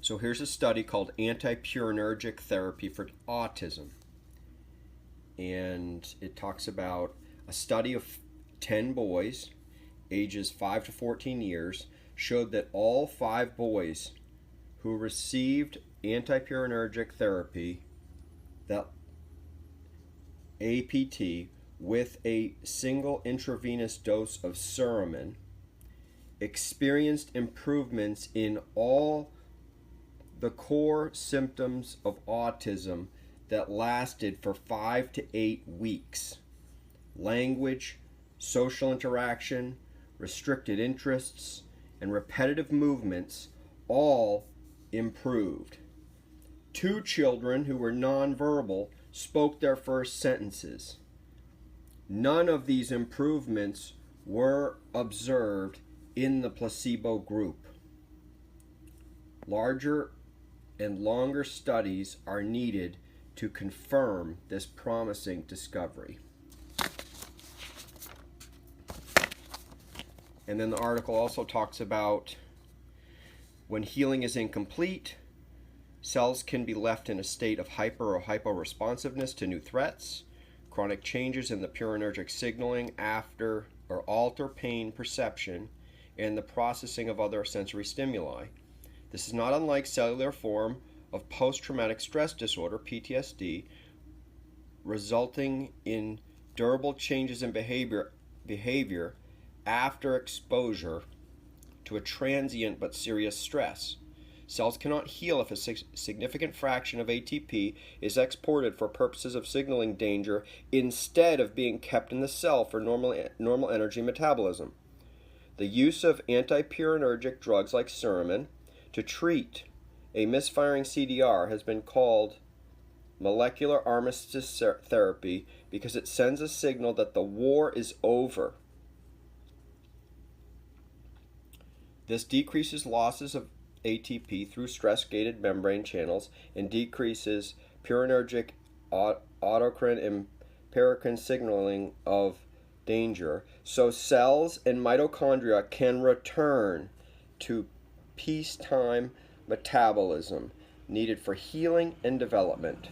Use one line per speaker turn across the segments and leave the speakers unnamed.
So here's a study called Anti-Purinergic Therapy for Autism. And it talks about a study of 10 boys, ages 5 to 14 years, showed that all 5 boys who received anti-purinergic therapy, that APT, with a single intravenous dose of suramin, experienced improvements in all the core symptoms of autism that lasted for 5 to 8 weeks. Language, social interaction, restricted interests, and repetitive movements all improved. 2 children who were nonverbal spoke their first sentences. None of these improvements were observed in the placebo group. Larger and longer studies are needed to confirm this promising discovery. And then the article also talks about when healing is incomplete, cells can be left in a state of hyper or hyporesponsiveness to new threats. Chronic changes in the purinergic signaling after or alter pain perception and the processing of other sensory stimuli. This is not unlike cellular form of post-traumatic stress disorder, PTSD, resulting in durable changes in behavior after exposure to a transient but serious stress. Cells cannot heal if a significant fraction of ATP is exported for purposes of signaling danger instead of being kept in the cell for normal energy metabolism. The use of anti-purinergic drugs like suramin to treat a misfiring CDR has been called molecular armistice therapy because it sends a signal that the war is over. This decreases losses of ATP through stress-gated membrane channels and decreases purinergic autocrine and paracrine signaling of danger, so cells and mitochondria can return to peacetime metabolism needed for healing and development.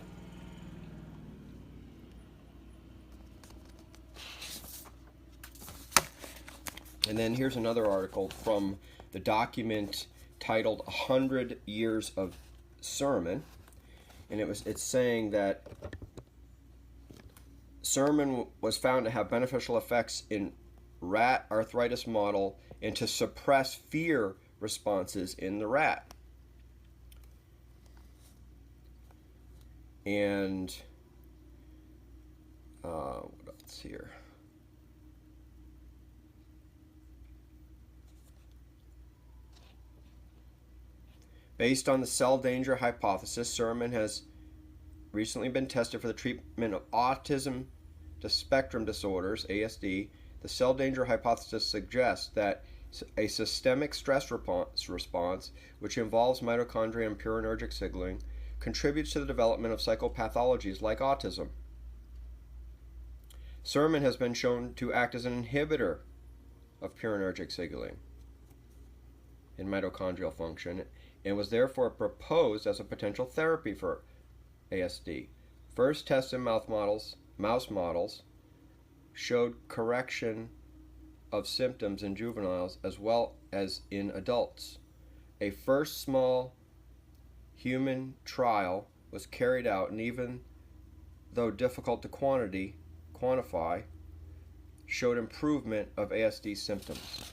And then here's another article from the document titled 100 Years of Suramin, and it's saying that suramin was found to have beneficial effects in rat arthritis model and to suppress fear responses in the rat. And what else here? Based on the cell danger hypothesis, suramin has recently been tested for the treatment of autism spectrum disorders, ASD. The cell danger hypothesis suggests that a systemic stress response, which involves mitochondria and purinergic signaling, contributes to the development of psychopathologies like autism. Suramin has been shown to act as an inhibitor of purinergic signaling in mitochondrial function and was therefore proposed as a potential therapy for ASD. First tests in mouse models showed correction of symptoms in juveniles as well as in adults. A first small human trial was carried out, and even though difficult to quantify, showed improvement of ASD symptoms.